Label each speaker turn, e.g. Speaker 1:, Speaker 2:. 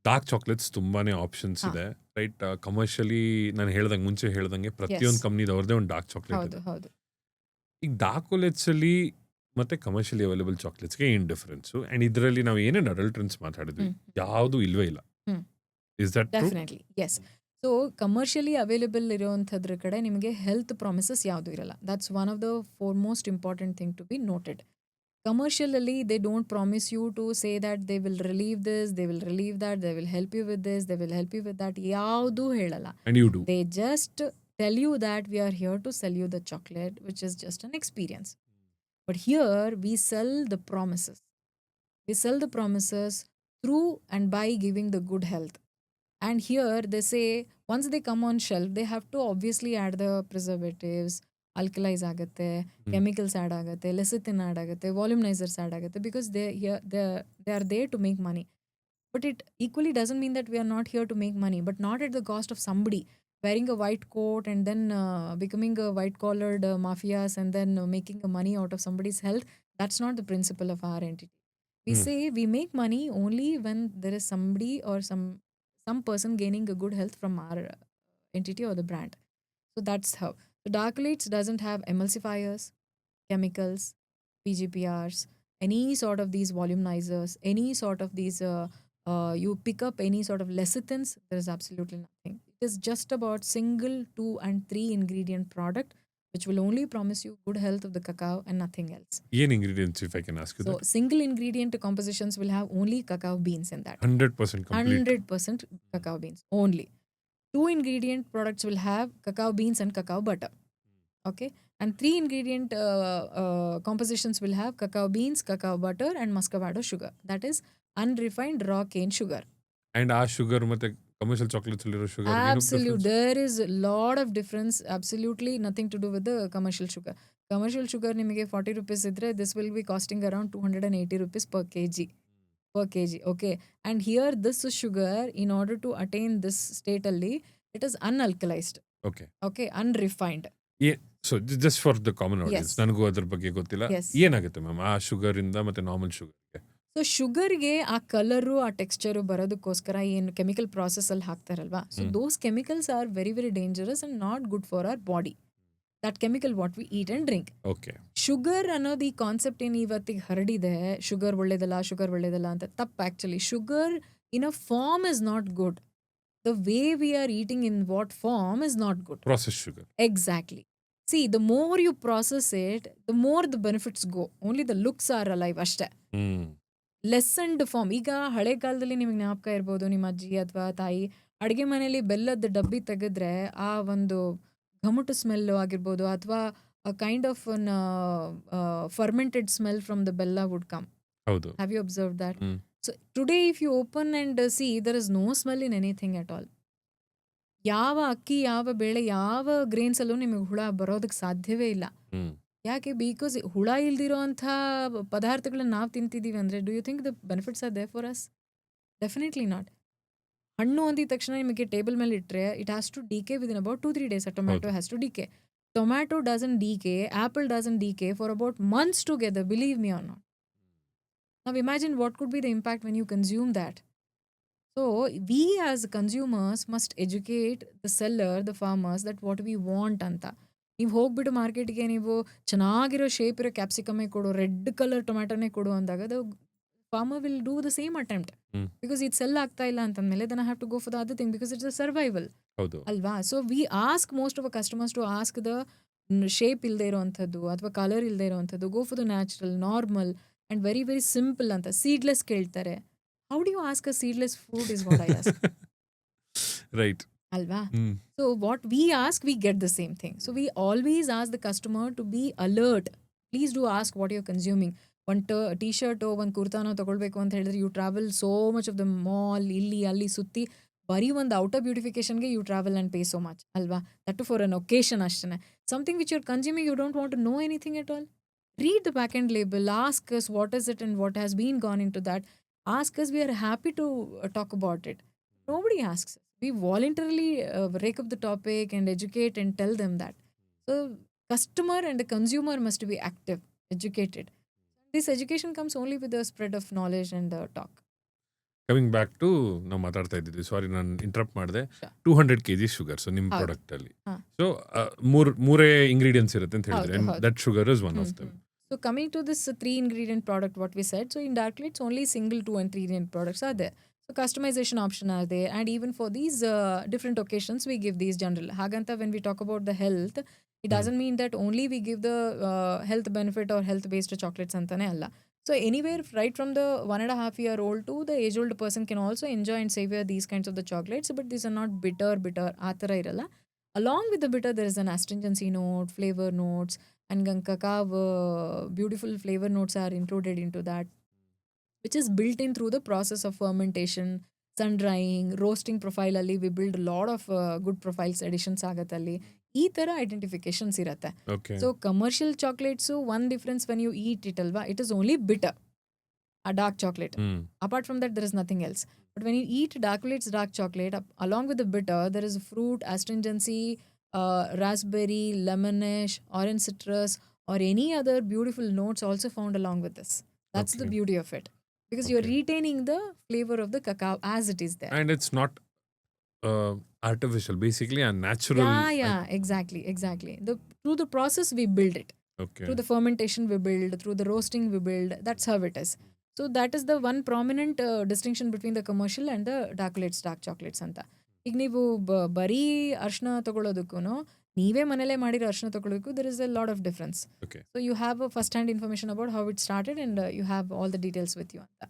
Speaker 1: Dark chocolates ತುಂಬಾನೇ options ಇದೆ, right? Commercially ನಾನು ಮುಂಚೆ ಹೇಳ್ದಂಗೆ ಪ್ರತಿಯೊಂದು ಕಂಪ್ನಿದು ಅವ್ರದೇ ಒಂದು ಡಾರ್ಕ್ ಚಾಕ್ಲೇಟ್ ಇದೆ. ಈಗ ಡಾರ್ಕ್ ಚಾಕ್ಲೇಟ್ಸ್ ಅಲ್ಲಿ ಮತ್ತೆ ಕಮರ್ಷಿಯಲಿ ಅವೈಲೇಬಲ್ ಚಾಕ್ಲೇಟ್ಸ್ಗೆ ಏನ್ ಡಿಫರೆನ್ಸ್? ಅಂಡ್ ಇದರಲ್ಲಿ ನಾವು ಏನೇನು ಅಡಲ್ಟ್ರೆಂಟ್ಸ್ ಮಾತಾಡಿದ್ವಿ, ಯಾವುದು ಇಲ್ವೇ ಇಲ್ಲ. Is that true?
Speaker 2: Definitely yes. So commercially available ಇರುವಂಥದ್ರ ಕಡೆ ನಿಮಗೆ ಹೆಲ್ತ್ ಪ್ರಾಮಿಸಸ್ ಯಾವುದು ಇರಲ್ಲ. That's one of the most important thing to be noted. Commercially, they don't promise you to say that they will relieve this, they will relieve that, they will help you with this, they will help you with that. Yaudu helala.
Speaker 1: And you do.
Speaker 2: They just tell you that we are here to sell you the chocolate, which is just an experience. But here we sell the promises. We sell the promises through and by giving the good health. And here they say once they come on shelf, they have to obviously add the preservatives, alkalize ಆಗುತ್ತೆ, chemicals add ಆಗುತ್ತೆ, lecithin add ಆಗುತ್ತೆ, volumizers add ಆಗುತ್ತೆ, because they are there to make money. But it equally doesn't mean that we are not here to make money, but not at the cost of somebody wearing a white coat and then becoming a white collared mafias and then making money out of somebody's health. That's not the principle of our entity. We say we make money only when there is somebody or some person gaining a good health from our entity or the brand. So that's how. So Darkleads doesn't have emulsifiers, chemicals, PGPRs, any sort of these volumizers, any sort of these, you pick up any sort of lecithins, there is absolutely nothing. It is just about single 2 and 3 ingredient product which will only promise you good health of the cacao and nothing else.
Speaker 1: What ingredients, if I can ask you
Speaker 2: So
Speaker 1: that?
Speaker 2: single ingredient compositions will have only cacao beans in that.
Speaker 1: 100% complete.
Speaker 2: 100% cacao beans only. 2 ingredient products will have cacao beans and cacao butter. Okay. And 3 ingredient compositions will have cacao beans, cacao butter and muscovado sugar. That is unrefined raw cane sugar.
Speaker 1: And our sugar ಮತ್ತೆ commercial chocolates ಅಲ್ಲಿರೋ sugar
Speaker 2: Absolutely. There is a lot of difference. Absolutely nothing to do with the commercial sugar. Commercial sugar ನಿಮಗೆ 40 rupees ಇದ್ರೆ this will be costing around 280 rupees per kg. Per kg. Okay. And here this sugar, in order to attain this state alli, it is unalkalized.
Speaker 1: Okay.
Speaker 2: Okay. Unrefined.
Speaker 1: Yeah. So just for the common audience, ನನಗೂ ಅದ್ರ ಬಗ್ಗೆ ಗೊತ್ತಿಲ್ಲ. ಏನಾಗುತ್ತೆ ma'am ಆ sugar ಇಂದ ಮತ್ತೆ normal ಶುಗರ್ಗೆ?
Speaker 2: So ಶುಗರ್ಗೆ ಆ colour ಆ ಟೆಕ್ಸ್ಚರು ಬರೋದಕ್ಕೋಸ್ಕರ ಏನು ಕೆಮಿಕಲ್ ಪ್ರಾಸೆಸ್ ಅಲ್ಲಿ ಹಾಕ್ತಾರಲ್ವಾ, so those chemicals are very very dangerous and not good for our body. That chemical what we eat and drink.
Speaker 1: Okay.
Speaker 2: Sugar ಅನ್ನೋದು ಈ ಕಾನ್ಸೆಪ್ಟ್ ಏನು ಇವತ್ತಿಗೆ ಹರಡಿದೆ, ಶುಗರ್ ಒಳ್ಳೇದಲ್ಲ ಅಂತ, ತಪ್ಪು. Actually sugar in a form is not good. The way we are eating in what form is not good.
Speaker 1: Processed sugar.
Speaker 2: Exactly. See, the more you process it, the more the benefits go. Only the looks are alive ಅಷ್ಟೇ. ಲೆಸನ್ಡ್ form. ಈಗ ಹಳೆ ಕಾಲದಲ್ಲಿ ನಿಮಗೆ ಜ್ಞಾಪಕ ಇರ್ಬೋದು, ನಿಮ್ಮ ಅಜ್ಜಿ ಅಥವಾ ತಾಯಿ ಅಡುಗೆ ಮನೆಯಲ್ಲಿ ಬೆಲ್ಲದ ಡಬ್ಬಿ ತೆಗೆದ್ರೆ ಆ ಒಂದು ಘಮುಟು ಸ್ಮೆಲ್ ಆಗಿರ್ಬೋದು, ಅಥವಾ kind of fermented smell from the bella would come.
Speaker 1: ಹೌದು.
Speaker 2: Have you observe that? So today if you open and see, there is no smell in anything at all. ಯಾವ ಅಕ್ಕಿ, ಯಾವ ಬೇಳೆ, ಯಾವ ಗ್ರೇನ್ಸ್ ಅಲ್ಲೂ ನಿಮಗೆ ಹುಳ ಬರೋದಕ್ಕೆ ಸಾಧ್ಯವೇ ಇಲ್ಲ. ಯಾಕೆ? ಬಿಕಾಸ್ ಹುಳ ಇಲ್ದಿರೋ ಅಂಥ ಪದಾರ್ಥಗಳನ್ನ ನಾವು ತಿಂತಿದ್ದೀವಿ ಅಂದರೆ, do you think the benefits are there for us? Definitely not. ಹಣ್ಣು ಅಂದಿದ ತಕ್ಷಣ ನಿಮಗೆ ಟೇಬಲ್ ಮೇಲೆ ಇಟ್ಟರೆ it has to decay within about 2-3 days. Tomato has to decay. Tomato doesn't decay, apple doesn't decay for about months together, believe me or not. ನಾವು imagine what could be the impact when you consume that. So we as consumers must educate the seller, the farmers, that what we want ಅಂತ. ನೀವು ಹೋಗ್ಬಿಟ್ಟು ಮಾರ್ಕೆಟ್ಗೆ ನೀವು ಚೆನ್ನಾಗಿರೋ shape ಇರೋ ಕ್ಯಾಪ್ಸಿಕಮೇ ಕೊಡು, red colour ಟೊಮ್ಯಾಟೋನೇ ಕೊಡು ಅಂದಾಗ the farmer will do the same attempt. Because ಇದು ಸೆಲ್ ಆಗ್ತಾ ಇಲ್ಲ ಅಂತಂದ್ಮೇಲೆ then I have to go for the other thing, because it's a survival ಅಲ್ವಾ. So we ask most of a customers to ask the shape ಇಲ್ಲದೆ ಇರೋವಂಥದ್ದು ಅಥವಾ colour ಇಲ್ಲದೆ ಇರೋವಂಥದ್ದು, go for the natural, normal and very very simple ಅಂತ. Seedless ಕೇಳ್ತಾರೆ. How do you ask a seedless fruit is what I ask.
Speaker 1: Right.
Speaker 2: Alva. So what we ask, we get the same thing. So we always ask the customer to be alert. Please do ask what you're consuming. One t-shirt or one kurtano ತಗೊಳ್ಬೇಕು ಅಂತ ಹೇಳಿದ್ರೆ, you travel so much of the mall, ಇಲ್ಲಿ ಅಲ್ಲಿ ಸುತ್ತಿ ಬರೀ ಒಂದು outer ಬ್ಯೂಟಿಫಿಕೇಶನ್ಗೆ you travel and pay so much. Alva. That for an occasion ಅಷ್ಟೇ. Something which you're consuming, you don't want to know anything at all. Read the back end label. Ask us what is it and what has been gone into that. Ask us, we are happy to talk about it. Nobody asks us. We voluntarily rake up the topic and educate and tell them that. So customer and the consumer must be active, educated. This education comes only with the spread of knowledge and the talk.
Speaker 1: Coming back to ನಾವು ಮಾತಾಡ್ತಾ ಇದ್ದಿದ್ವಿ, ಸಾರಿ ನಾನು interrupt ಮಾಡಿದೆ.
Speaker 2: Sure.
Speaker 1: 200 kg sugar so ನಿಮ್ಮ
Speaker 2: ಹೌದು.
Speaker 1: Product ಅಲ್ಲಿ.
Speaker 2: ಹಾ.
Speaker 1: So ಮೂರೇ ingredients ಇರುತ್ತೆ ಅಂತ ಹೇಳಿದ್ರೆ,
Speaker 2: ಹೌದು, ಹೌದು.
Speaker 1: That sugar is one of them.
Speaker 2: So coming to this 3 ingredient product, what we said, so in dark chocolates only single 2 and 3 ingredient products are there. So customization option are there, and even for these different occasions we give these general. Haganta, when we talk about the health, it doesn't mean that only we give the health benefit or health based chocolates antane alla. So anywhere right from the 1.5-year-old to the age old person can also enjoy and savor these kinds of the chocolates, but these are not bitter ಆ ಥರ ಇರಲ್ಲ. Along with the bitter, there is an astringency note, flavor notes, and cacao beautiful flavor notes are included into that, which is built in through the process of fermentation, sun drying, roasting profile ಅಲ್ಲಿ we build a lot of good profiles additions ಆಗತ್ತಲ್ಲಿ. ಈ ಥರ identifications ಇರುತ್ತೆ.
Speaker 1: Okay.
Speaker 2: So commercial chocolates one difference when you eat it ಅಲ್ವಾ, it is only bitter, a dark chocolate. Apart from that, there is nothing else. But when you eat dark chocolate, along with the bitter, there is fruit, astringency, raspberry, lemonish, orange citrus, or any other beautiful notes also found along with this. That's the
Speaker 1: Okay.
Speaker 2: beauty of it. Because you're
Speaker 1: Okay.
Speaker 2: retaining the flavor of the cacao as it is there.
Speaker 1: And it's not artificial, basically a natural.
Speaker 2: Yeah, exactly. Through the process, we build it.
Speaker 1: Okay.
Speaker 2: Through the fermentation we build, through the roasting we build. That's how it is. So that is the one prominent distinction between the commercial and the dark chocolates ಅಂತ. ಈಗ ನೀವು ಬರೀ ಅರ್ಶಿನ ತಗೊಳ್ಳೋದಕ್ಕೂ ನೀವೇ ಮನೇಲೆ ಮಾಡಿರೋ ಅರ್ಶಿನ ತಗೊಳ್ಳೋದಕ್ಕೂ there is a lot of difference.
Speaker 1: Okay.
Speaker 2: So you have a first hand information about how it started, and you have all the details with you ಅಂತ.